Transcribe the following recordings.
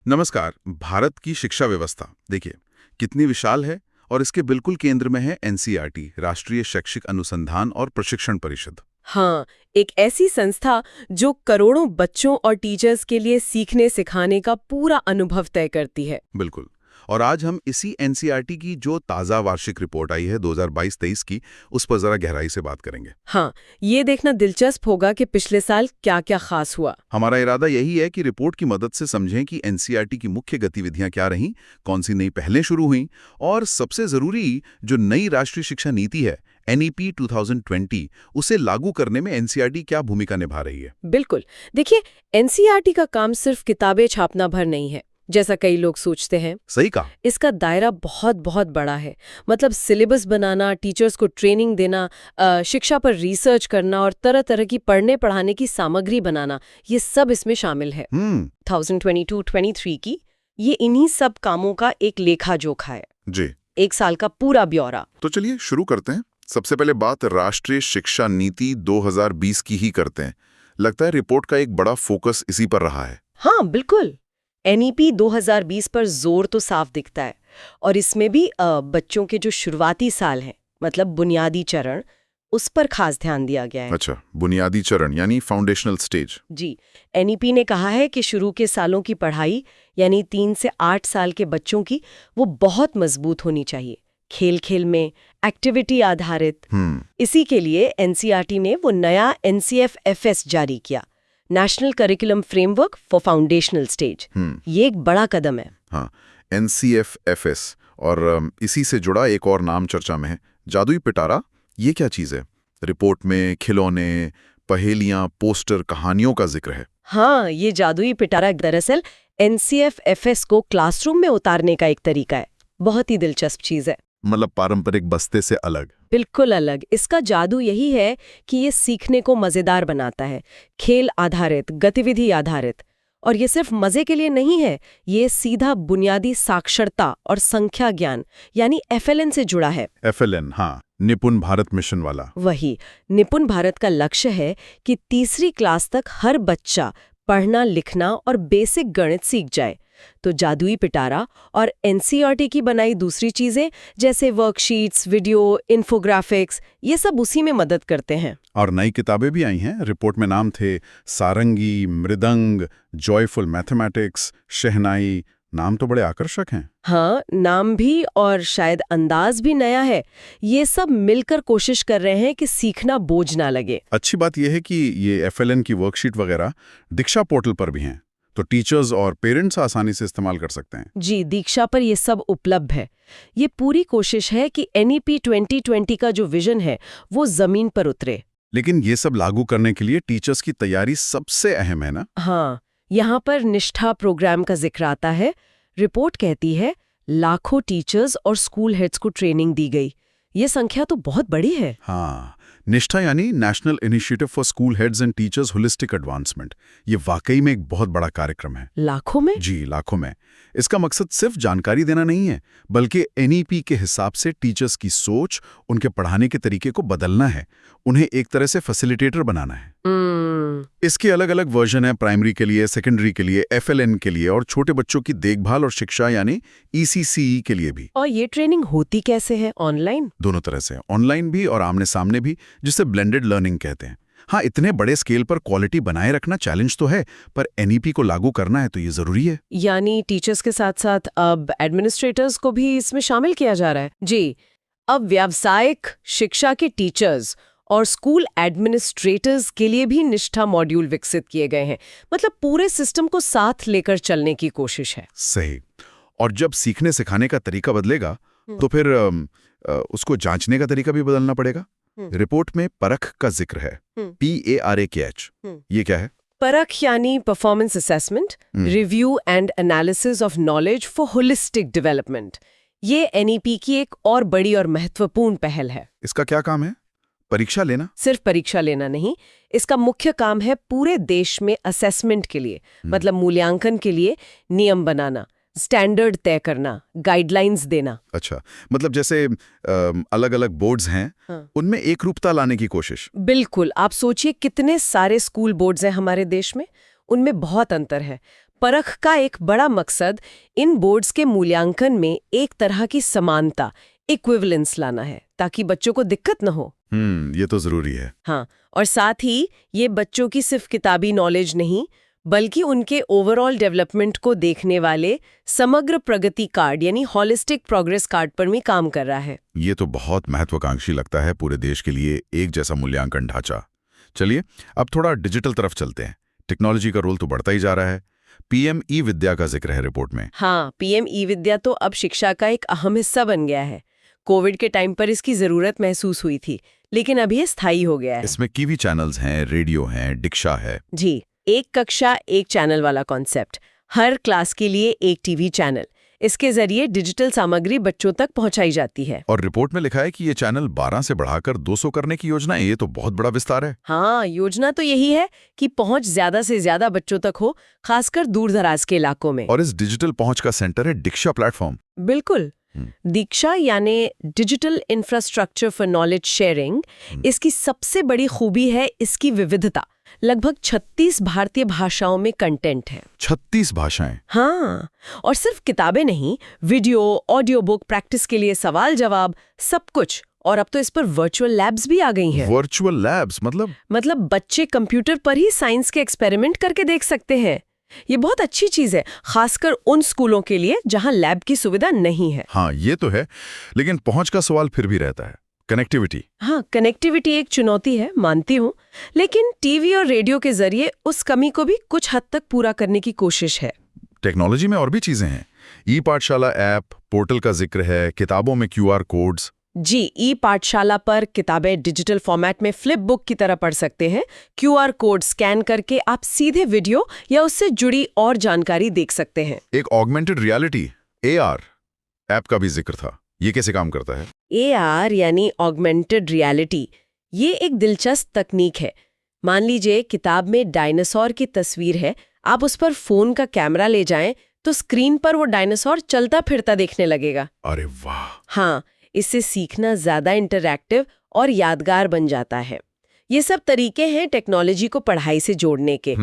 नमस्कार। भारत की शिक्षा व्यवस्था देखिए कितनी विशाल है और इसके बिल्कुल केंद्र में है एनसीईआरटी, राष्ट्रीय शैक्षिक अनुसंधान और प्रशिक्षण परिषद। हाँ, एक ऐसी संस्था जो करोड़ों बच्चों और टीचर्स के लिए सीखने सिखाने का पूरा अनुभव तय करती है। बिल्कुल। और आज हम इसी एनसीईआरटी की जो ताज़ा वार्षिक रिपोर्ट आई है 2022-23 की, उस पर जरा गहराई से बात करेंगे। हाँ, ये देखना दिलचस्प होगा कि पिछले साल क्या-क्या खास हुआ। हमारा इरादा यही है कि रिपोर्ट की मदद से समझें कि एनसीईआरटी की मुख्य गतिविधियां क्या रहीं, कौन सी नई पहलें शुरू हुईं और सबसे जरूरी जो नई राष्ट्रीय शिक्षा नीति है एनईपी 2020, उसे लागू करने में एनसीईआरटी क्या भूमिका निभा रही है। बिल्कुल। देखिए, एनसीईआरटी का काम सिर्फ किताबें छापना भर नहीं है, जैसा कई लोग सोचते हैं। सही कहा। इसका दायरा बहुत बहुत बड़ा है। मतलब सिलेबस बनाना, टीचर्स को ट्रेनिंग देना, शिक्षा पर रिसर्च करना और तरह तरह की पढ़ने पढ़ाने की सामग्री बनाना, ये सब इसमें शामिल है। 2022-23 की ये इन्हीं सब कामों का एक लेखा जोखा है। जी। एक साल का पूरा ब्यौरा। तो चलिए शुरू करते हैं। सबसे पहले बात राष्ट्रीय शिक्षा नीति 2020 की ही करते हैं। लगता है रिपोर्ट का एक बड़ा फोकस इसी पर रहा है। हाँ, बिल्कुल। एनईपी 2020 पर जोर तो साफ दिखता है और इसमें भी बच्चों के जो शुरुआती साल हैं, मतलब बुनियादी चरण, उस पर खास ध्यान दिया गया है। अच्छा, बुनियादी चरण यानी फाउंडेशनल स्टेज। जी, एनईपी ने कहा है कि शुरू के सालों की पढ़ाई यानी 3 से 8 साल के बच्चों की वो बहुत मजबूत होनी चाहिए, खेल खेल में, एक्टिविटी आधारित। इसी के लिए एनसीईआरटी ने वो नया एनसीएफ-एफएस जारी किया, national curriculum framework for foundational stage. ये एक बड़ा कदम है। हाँ, एनसीएफ-एफएस। और इसी से जुड़ा एक और नाम चर्चा में है, जादुई पिटारा। ये क्या चीज़ है? रिपोर्ट में खिलौने, पहेलियां, पोस्टर, कहानियों का जिक्र है। हाँ, ये जादुई पिटारा दरअसल एनसीएफ-एफएस को क्लासरूम में उतारने का एक तरीका है। बहुत ही दिलचस्प चीज़ है। मतलब पारंपरिक बस्ते से अलग। बिल्कुल अलग। इसका जादू यही है कि ये सीखने को मज़ेदार बनाता है, खेल आधारित, गतिविधि आधारित। और ये सिर्फ मज़े के लिए नहीं है, ये सीधा बुनियादी साक्षरता और संख्या ज्ञान यानी एफएलएन से जुड़ा है। एफएलएन, हाँ, निपुण भारत मिशन वाला। वही, निपुण भारत का लक्ष्य है कि तीसरी क्लास तक हर बच्चा पढ़ना, लिखना और बेसिक गणित सीख जाए। तो जादुई पिटारा और एनसीईआरटी की बनाई दूसरी चीजें जैसे वर्कशीट्स, वीडियो, इन्फोग्राफिक्स, ये सब उसी में मदद करते हैं। और नई किताबें भी आई हैं। रिपोर्ट में नाम थे सारंगी, मृदंग, जॉयफुल मैथमेटिक्स, शहनाई। नाम तो बड़े आकर्षक हैं। हाँ, नाम भी और शायद अंदाज भी नया है। ये सब मिलकर कोशिश कर रहे हैं कि सीखना बोझ ना लगे। अच्छी बात यह है कि ये एफएलएन की वर्कशीट वगैरह दीक्षा पोर्टल पर भी हैं, तो टीचर्स और पेरेंट्स आसानी से इस्तेमाल कर सकते हैं। जी, दीक्षा पर ये सब उपलब्ध है। ये पूरी कोशिश है कि एनईपी 2020 का जो विजन है वो जमीन पर उतरे। लेकिन ये सब लागू करने के लिए टीचर्स की तैयारी सबसे अहम है ना? हाँ, यहाँ पर निष्ठा प्रोग्राम का जिक्र आता है। रिपोर्ट कहती है लाखों टीचर्स और स्कूल हेड्स को ट्रेनिंग दी गई। ये संख्या तो बहुत बड़ी है। हाँ, निष्ठा यानी national initiative for school heads and teachers holistic advancement. ये वाकई में एक बहुत बड़ा कार्यक्रम है। लाखों में? जी, लाखों में। इसका मकसद सिर्फ जानकारी देना नहीं है, बल्कि एनईपी के हिसाब से टीचर्स की सोच, उनके पढ़ाने के तरीके को बदलना है, उन्हें एक तरह से फैसिलिटेटर बनाना है। इसके अलग अलग वर्जन है, प्राइमरी के लिए, सेकेंडरी के लिए, एफएलएन के लिए और छोटे बच्चों की देखभाल और शिक्षा यानी ईसीसीई के लिए भी। और ये ट्रेनिंग होती कैसे है? ऑनलाइन? दोनों तरह से, ऑनलाइन भी और आमने सामने भी, जिसे ब्लेंडेड लर्निंग कहते हैं। हाँ, इतने बड़े स्केल पर क्वालिटी बनाए रखना चैलेंज तो है, पर एनईपी को लागू करना है तो ये जरूरी है। यानी टीचर्स के साथ साथ अब एडमिनिस्ट्रेटर्स को भी इसमें शामिल किया जा रहा है। जी, अब व्यावसायिक शिक्षा के टीचर्स और स्कूल एडमिनिस्ट्रेटर्स के लिए भी निष्ठा मॉड्यूल विकसित किए गए हैं। मतलब पूरे सिस्टम को साथ लेकर चलने की कोशिश है। सही। और जब सीखने सिखाने का तरीका बदलेगा तो फिर उसको जांचने का तरीका भी बदलना पड़ेगा। रिपोर्ट में परख का जिक्र है, PARAKH। ये क्या है? परख यानी performance assessment, review and analysis of knowledge for holistic development. ये एनईपी की एक और बड़ी और महत्वपूर्ण पहल है। इसका क्या काम है? परीक्षा लेना? सिर्फ परीक्षा लेना नहीं, इसका मुख्य काम है पूरे देश में असेसमेंट के लिए, मतलब मूल्यांकन के लिए नियम बनाना, स्टैंडर्ड तय करना, गाइडलाइंस देना। अच्छा, मतलब जैसे अलग अलग बोर्ड्स हैं, हाँ। उनमें एक रूपता लाने की कोशिश। बिल्कुल। आप सोचिए कितने सारे स्कूल बोर्ड्स हैं हमारे देश में, उनमें बहुत अंतर है। परख का एक बड़ा मकसद इन बोर्ड्स के मूल्यांकन में एक तरह की समानता, इक्विवेलेंस लाना है, ताकि बच्चों को दिक्कत न हो। ये तो जरूरी है। हाँ, और साथ ही ये बच्चों की सिर्फ किताबी नॉलेज नहीं, बल्कि उनके ओवरऑल डेवलपमेंट को देखने वाले समग्र प्रगति कार्ड यानी हॉलिस्टिक प्रोग्रेस कार्ड पर भी काम कर रहा है। ये तो बहुत महत्वाकांक्षी लगता है, पूरे देश के लिए एक जैसा मूल्यांकन ढांचा। चलिए अब थोड़ा डिजिटल तरफ चलते हैं। टेक्नोलॉजी का रोल तो बढ़ता ही जा रहा है। पीएम ई विद्या का जिक्र है रिपोर्ट में। हाँ, पीएम ई विद्या तो अब शिक्षा का एक अहम हिस्सा बन गया है। कोविड के टाइम पर इसकी जरूरत महसूस हुई थी, लेकिन अब ये स्थायी हो गया है। इसमें कीवी चैनल्स हैं, रेडियो हैं, डिक्शा है। जी, एक कक्षा एक चैनल वाला कॉन्सेप्ट, हर क्लास के लिए एक टीवी चैनल। इसके जरिए डिजिटल सामग्री बच्चों तक पहुंचाई जाती है। और रिपोर्ट में लिखा है कि ये चैनल 12 से बढ़ाकर 200 करने की योजना है। ये तो बहुत बड़ा विस्तार है। हाँ, योजना तो यही है कि पहुंच ज्यादा से ज्यादा बच्चों तक हो, खासकर दूर दराज के इलाकों में। और इस डिजिटल पहुंच का सेंटर है डिक्शा प्लेटफॉर्म। बिल्कुल। दीक्षा यानी digital infrastructure for knowledge sharing, इसकी सबसे बड़ी खूबी है इसकी विविधता। लगभग 36 भारतीय भाषाओं में कंटेंट है। 36 भाषाएं? हाँ, और सिर्फ किताबें नहीं, वीडियो, ऑडियो बुक, प्रैक्टिस के लिए सवाल जवाब, सब कुछ। और अब तो इस पर वर्चुअल लैब्स भी आ गई हैं। वर्चुअल लैब्स मतलब बच्चे कंप्यूटर पर ही साइंस के एक्सपेरिमेंट करके देख सकते हैं। ये बहुत अच्छी चीज है, खासकर उन स्कूलों के लिए जहां लैब की सुविधा नहीं है। हाँ, ये तो है, लेकिन पहुंच का सवाल फिर भी रहता है। कनेक्टिविटी। हाँ, कनेक्टिविटी एक चुनौती है, मानती हूँ, लेकिन टीवी और रेडियो के जरिए उस कमी को भी कुछ हद तक पूरा करने की कोशिश है। टेक्नोलॉजी में और भी चीजें हैं। ई पाठशाला ऐप, पोर्टल का जिक्र है, किताबों में QR कोड्स। जी, ई पाठशाला पर किताबें डिजिटल फॉर्मेट में फ्लिप बुक की तरह पढ़ सकते हैं। QR कोड स्कैन करके आप सीधे वीडियो या उससे जुड़ी और जानकारी देख सकते हैं। एक ऑगमेंटेड रियलिटी AR ऐप का भी जिक्र था। ये कैसे काम करता है? AR यानी ऑगमेंटेड रियलिटी, ये एक दिलचस्प तकनीक है। मान लीजिए किताब में डायनासोर की तस्वीर है, आप उस पर फोन का कैमरा ले जाएं तो स्क्रीन पर वो डायनासोर चलता फिरता देखने लगेगा। अरे वाह! हाँ, इससे सीखना ज्यादा इंटरैक्टिव और यादगार बन जाता है। ये सब तरीके हैं टेक्नोलॉजी को पढ़ाई से जोड़ने के।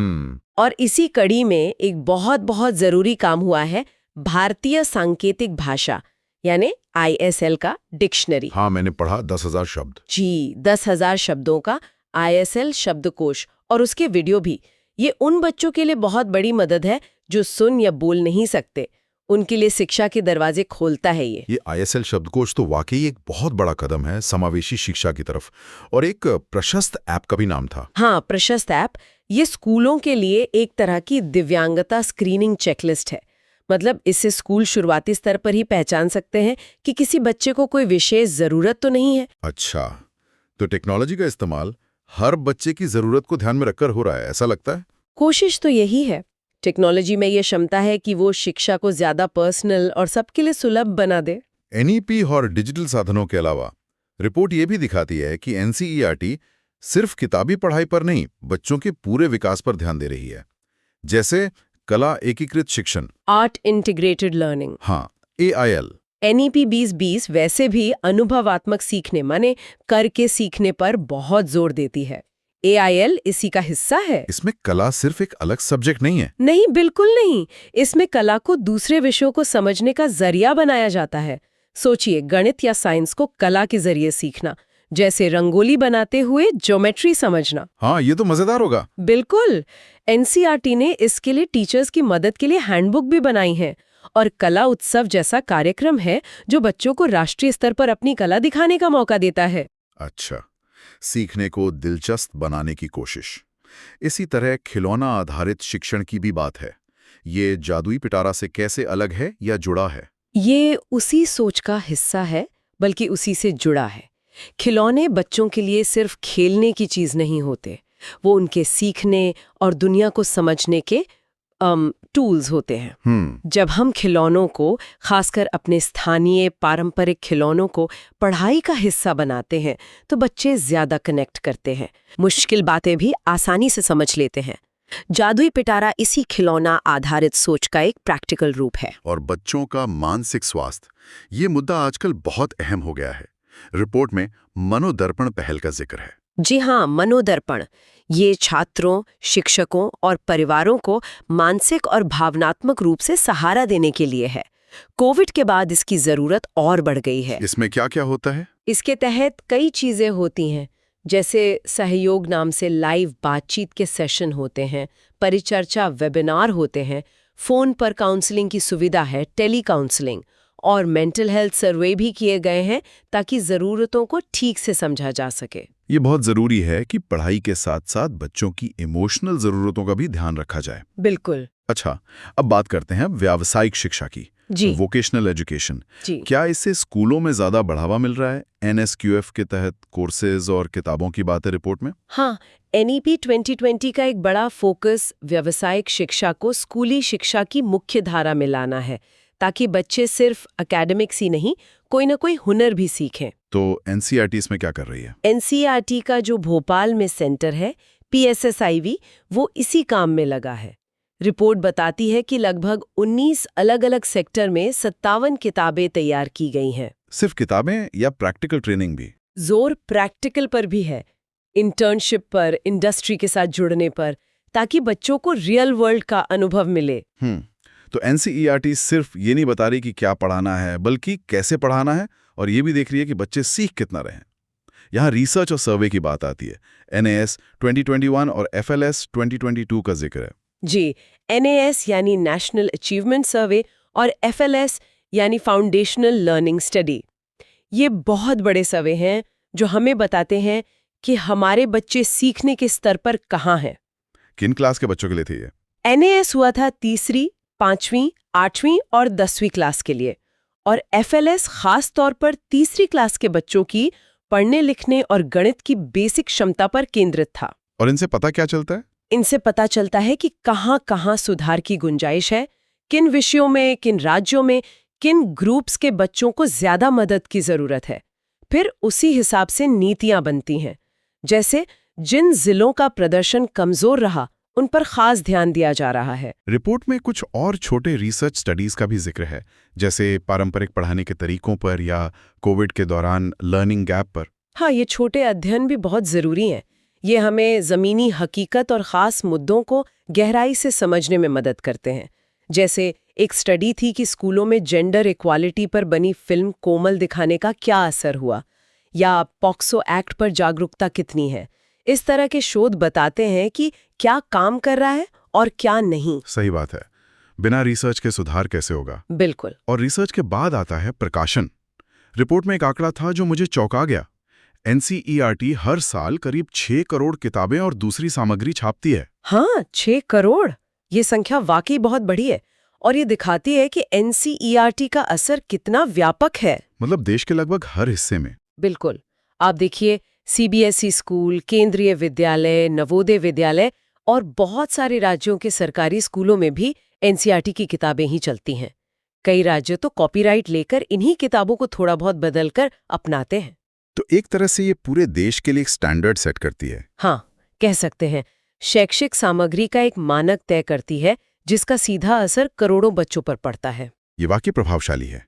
और इसी कड़ी में एक बहुत बहुत जरूरी काम हुआ है, भारतीय सांकेतिक भाषा यानी ISL का डिक्शनरी। हाँ, मैंने पढ़ा 10,000 शब्द। जी, 10,000 शब्दों का ISL शब्दकोश और उसके वीडियो भी। ये उन बच्चों के लिए बहुत बड़ी मदद है जो सुन या बोल नहीं सकते। उनके लिए शिक्षा के दरवाजे खोलता है ये ISL शब्दकोश तो वाकई एक बहुत बड़ा कदम है समावेशी शिक्षा की तरफ। और एक प्रशस्त ऐप का भी नाम था। हाँ, प्रशस्त ऐप। ये स्कूलों के लिए एक तरह की दिव्यांगता स्क्रीनिंग चेकलिस्ट है। मतलब इससे स्कूल शुरुआती स्तर पर ही पहचान सकते हैं कि किसी बच्चे को कोई विशेष जरूरत तो नहीं है। अच्छा, तो टेक्नोलॉजी का इस्तेमाल हर बच्चे की जरूरत को ध्यान में रखकर हो रहा है, ऐसा लगता है? कोशिश तो यही है। टेक्नोलॉजी में ये क्षमता है कि वो शिक्षा को ज्यादा पर्सनल और सबके लिए सुलभ बना दे। NEP और डिजिटल साधनों के अलावा रिपोर्ट ये भी दिखाती है कि NCERT सिर्फ किताबी पढ़ाई पर नहीं, बच्चों के पूरे विकास पर ध्यान दे रही है। जैसे कला एकीकृत शिक्षण, आर्ट इंटीग्रेटेड लर्निंग। हाँ, AIL। NEP 2020 वैसे भी अनुभवात्मक सीखने माने करके सीखने पर बहुत जोर देती है। AIL इसी का हिस्सा है। इसमें कला सिर्फ एक अलग सब्जेक्ट नहीं है। नहीं, बिल्कुल नहीं। इसमें कला को दूसरे विषयों को समझने का जरिया बनाया जाता है। सोचिए, गणित या साइंस को कला के जरिए सीखना, जैसे रंगोली बनाते हुए ज्योमेट्री समझना। हाँ, ये तो मजेदार होगा। बिल्कुल। NCERT ने इसके लिए टीचर्स की मदद के लिए हैंडबुक भी बनाई है। और कला उत्सव जैसा कार्यक्रम है जो बच्चों को राष्ट्रीय स्तर पर अपनी कला दिखाने का मौका देता है। अच्छा, सीखने को दिलचस्प बनाने की कोशिश। इसी तरह खिलौना आधारित शिक्षण की भी बात है। ये जादुई पिटारा से कैसे अलग है या जुड़ा है? ये उसी सोच का हिस्सा है, बल्कि उसी से जुड़ा है। खिलौने बच्चों के लिए सिर्फ खेलने की चीज नहीं होते, वो उनके सीखने और दुनिया को समझने के टूल्स होते हैं। जब हम खिलौनों को, खासकर अपने स्थानीय पारंपरिक खिलौनों को पढ़ाई का हिस्सा बनाते हैं तो बच्चे ज्यादा कनेक्ट करते हैं, मुश्किल बातें भी आसानी से समझ लेते हैं। जादुई पिटारा इसी खिलौना आधारित सोच का एक प्रैक्टिकल रूप है। और बच्चों का मानसिक स्वास्थ्य, ये मुद्दा आजकल बहुत अहम हो गया है। रिपोर्ट में मनोदर्पण पहल का जिक्र है। जी हाँ, मनोदर्पण ये छात्रों, शिक्षकों और परिवारों को मानसिक और भावनात्मक रूप से सहारा देने के लिए है। कोविड के बाद इसकी जरूरत और बढ़ गई है। इसमें क्या क्या होता है? इसके तहत कई चीजें होती हैं, जैसे सहयोग नाम से लाइव बातचीत के सेशन होते हैं, परिचर्चा वेबिनार होते हैं, फोन पर काउंसलिंग की सुविधा है, टेली काउंसलिंग, और मेंटल हेल्थ सर्वे भी किए गए हैं ताकि ज़रूरतों को ठीक से समझा जा सके। ये बहुत जरूरी है कि पढ़ाई के साथ साथ बच्चों की इमोशनल जरूरतों का भी ध्यान रखा जाए। बिल्कुल। अच्छा, अब बात करते हैं व्यावसायिक शिक्षा की। जी। Vocational education. जी। क्या इससे स्कूलों में ज्यादा बढ़ावा मिल रहा है? NSQF के तहत कोर्सेज और किताबों की बात है रिपोर्ट में। हाँ, NEP 2020 का एक बड़ा फोकस व्यावसायिक शिक्षा को स्कूली शिक्षा की मुख्य धारा में लाना है, ताकि बच्चे सिर्फ एकेडमिक्स ही नहीं, कोई ना कोई हुनर भी सीखें। तो NCERT इसमें क्या कर रही है? NCERT का जो भोपाल में सेंटर है, PSSIV, वो इसी काम में लगा है। रिपोर्ट बताती है कि लगभग 19 अलग-अलग सेक्टर में 57 किताबें तैयार की गई हैं। सिर्फ किताबें या प्रैक्टिकल ट्रेनिंग भी? जोर प्रैक्टिकल पर भी है, इंटर्नशिप पर, इंडस्ट्री के साथ जुड़ने पर, ताकि बच्चों को रियल वर्ल्ड का अनुभव मिले। तो NCERT सिर्फ ये नहीं बता रही कि क्या पढ़ाना है, बल्कि कैसे पढ़ाना है, और ये भी देख रही है कि बच्चे सीख कितना रहे हैं। यहाँ रिसर्च और सर्वे की बात आती है। NAS 2021 और FLS 2022 का जिक्र है। जी, NAS यानी नेशनल अचीवमेंट सर्वे और FLS यानी फाउंडेशनल लर्निंग स्टडी। ये बहुत बड़े सर्वे हैं जो हमें बताते हैं कि हमारे बच्चे सीखने के स्तर पर कहाँ हैं। किन क्लास के बच्चों के लिए थी ये? NAS हुआ था तीसरी, 5वीं, 8वीं और 10वीं क्लास के लिए, और FLS खास तौर पर तीसरी क्लास के बच्चों की पढ़ने लिखने और गणित की बेसिक क्षमता पर केंद्रित था। और इनसे पता क्या चलता है? इनसे पता चलता है कि कहाँ-कहाँ सुधार की गुंजाइश है, किन विषयों में, किन राज्यों में, किन ग्रुप्स के बच्चों को ज्यादा मदद की जरूरत है। फिर उसी हिसाब से नीतियां बनती हैं, जैसे जिन जिलों का प्रदर्शन कमजोर रहा उन पर खास ध्यान दिया जा रहा है। रिपोर्ट में कुछ और छोटे रिसर्च स्टडीज का भी जिक्र है, जैसे पारंपरिक पढ़ाने के तरीकों पर या कोविड के दौरान लर्निंग गैप पर। हाँ, ये छोटे अध्ययन भी बहुत जरूरी हैं। ये हमें जमीनी हकीकत और खास मुद्दों को गहराई से समझने में मदद करते हैं। जैसे एक स्टडी थी कि स्कूलों में जेंडर इक्वालिटी पर बनी फिल्म कोमल दिखाने का क्या असर हुआ, या पॉक्सो एक्ट पर जागरूकता कितनी है। इस तरह के शोध बताते हैं कि क्या काम कर रहा है और क्या नहीं। सही बात है। बिना रिसर्च के सुधार कैसे होगा? बिल्कुल। और रिसर्च के बाद आता है प्रकाशन। रिपोर्ट में एक आंकड़ा था जो मुझे चौंका गया। NCERT हर साल करीब 6 करोड़ किताबें और दूसरी सामग्री छापती है। हाँ, 6 करोड़। ये संख्या वाकई बहुत बड़ी है, और ये दिखाती है कि NCERT का असर कितना व्यापक है। मतलब देश के लगभग हर हिस्से में। बिल्कुल। आप देखिए, CBSE स्कूल, केंद्रीय विद्यालय, नवोदय विद्यालय और बहुत सारे राज्यों के सरकारी स्कूलों में भी NCERT की किताबें ही चलती हैं। कई राज्य तो कॉपीराइट लेकर इन्हीं किताबों को थोड़ा बहुत बदलकर अपनाते हैं। तो एक तरह से ये पूरे देश के लिए एक स्टैंडर्ड सेट करती है। हाँ, कह सकते हैं। शैक्षिक सामग्री का एक मानक तय करती है, जिसका सीधा असर करोड़ों बच्चों पर पड़ता है। ये वाकई प्रभावशाली है।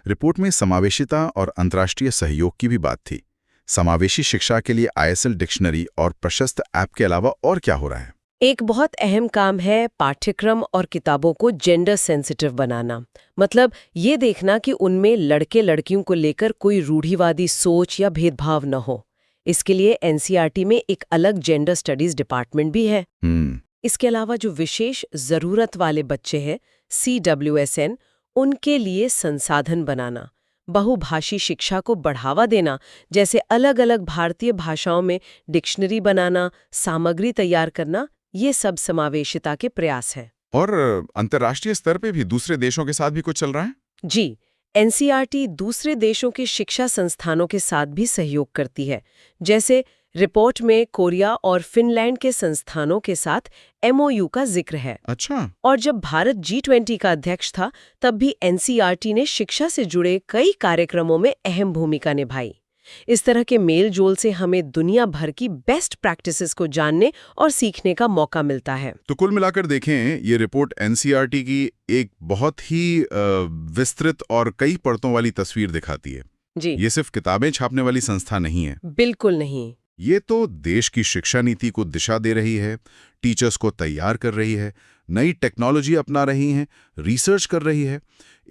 रिपोर्ट में समावेशिता और अंतर्राष्ट्रीय सहयोग की भी बात थी। समावेशी शिक्षा के लिए ISL डिक्शनरी और प्रशस्त ऐप के अलावा और क्या हो रहा है? एक बहुत अहम काम है पाठ्यक्रम और किताबों को जेंडर सेंसिटिव बनाना। मतलब ये देखना कि उनमें लड़के लड़कियों को लेकर कोई रूढ़िवादी सोच या भेदभाव न हो। इसके लिए NCERT में एक अलग जेंडर स्टडीज डिपार्टमेंट भी है। इसके अलावा जो विशेष जरूरत वाले बच्चे हैं, CWSN, उनके लिए संसाधन बनाना, बहुभाषी शिक्षा को बढ़ावा देना, जैसे अलग अलग भारतीय भाषाओं में डिक्शनरी बनाना, सामग्री तैयार करना, ये सब समावेशिता के प्रयास हैं। और अंतर्राष्ट्रीय स्तर पे भी दूसरे देशों के साथ भी कुछ चल रहा है? जी, NCERT दूसरे देशों के शिक्षा संस्थानों के साथ भी सहयोग करती है। जैसे रिपोर्ट में कोरिया और फिनलैंड के संस्थानों के साथ MOU का जिक्र है। अच्छा। और जब भारत G20 का अध्यक्ष था, तब भी NCERT ने शिक्षा से जुड़े कई कार्यक्रमों में अहम भूमिका निभाई। इस तरह के मेल जोल से हमें दुनिया भर की बेस्ट प्रैक्टिसेस को जानने और सीखने का मौका मिलता है। तो कुल मिलाकर देखें, ये रिपोर्ट NCERT की एक बहुत ही विस्तृत और कई परतों वाली तस्वीर दिखाती है। जी। ये सिर्फ किताबें छापने वाली संस्था नहीं है। बिल्कुल नहीं। ये तो देश की शिक्षा नीति को दिशा दे रही है, टीचर्स को तैयार कर रही है, नई टेक्नोलॉजी अपना रही है, रिसर्च कर रही है।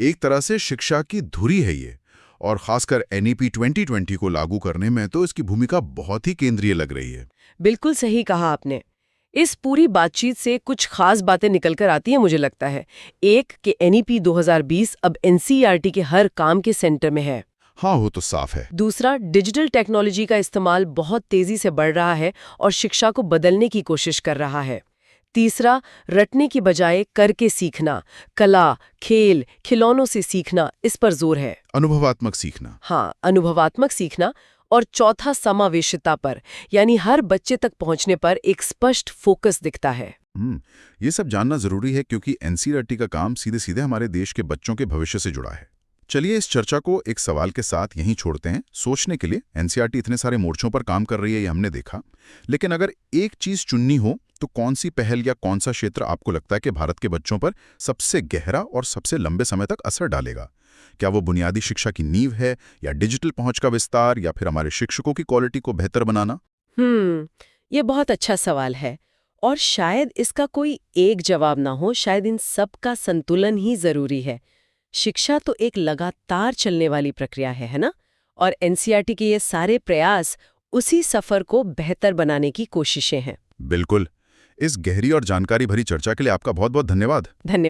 एक तरह से शिक्षा की धुरी है ये, और खासकर NEP 2020 को लागू करने में तो इसकी भूमिका बहुत ही केंद्रीय लग रही है। बिल्कुल सही कहा आपने। इस पूरी बातचीत से कुछ खास बातें निकलकर आती हैं मुझे लगता है। एक कि NEP 2020 अब NCERT के हर काम के सेंटर में है। हाँ, वो तो साफ है। दूसरा, डिजिटल टेक्नोलॉजी का इस्तेमाल बहुत तेजी से बढ़ रहा है और शिक्षा को बदलने की कोशिश कर रहा है। तीसरा, रटने की बजाय करके सीखना, कला, खेल, खिलौनों से सीखना, इस पर जोर है। अनुभवात्मक सीखना। हाँ, अनुभवात्मक सीखना। और चौथा, समावेशिता पर, यानी हर बच्चे तक पहुंचने पर एक स्पष्ट फोकस दिखता है। ये सब जानना जरूरी है क्योंकि NCERT का काम सीधे सीधे हमारे देश के बच्चों के भविष्य से जुड़ा है। चलिए इस चर्चा को एक सवाल के साथ यहीं छोड़ते हैं। सोचने के लिए NCERT इतने सारे मोर्चों पर काम कर रही है, ये हमने देखा, लेकिन अगर एक चीज चुननी हो तो कौन सी पहल या कौन सा क्षेत्र आपको लगता है कि भारत के बच्चों पर सबसे गहरा और सबसे लंबे समय तक असर डालेगा? क्या वो बुनियादी शिक्षा की नींव है, या डिजिटल पहुंच का विस्तार, या फिर हमारे शिक्षकों की क्वालिटी को बेहतर बनाना? ये बहुत अच्छा सवाल है और शायद इसका कोई एक जवाब ना हो, शायद इन सब का संतुलन ही जरूरी है। शिक्षा तो एक लगातार चलने वाली प्रक्रिया है ना? और NCERT के ये सारे प्रयास उसी सफर को बेहतर बनाने की कोशिशें हैं। बिल्कुल। इस गहरी और जानकारी भरी चर्चा के लिए आपका बहुत बहुत धन्यवाद। धन्यवाद।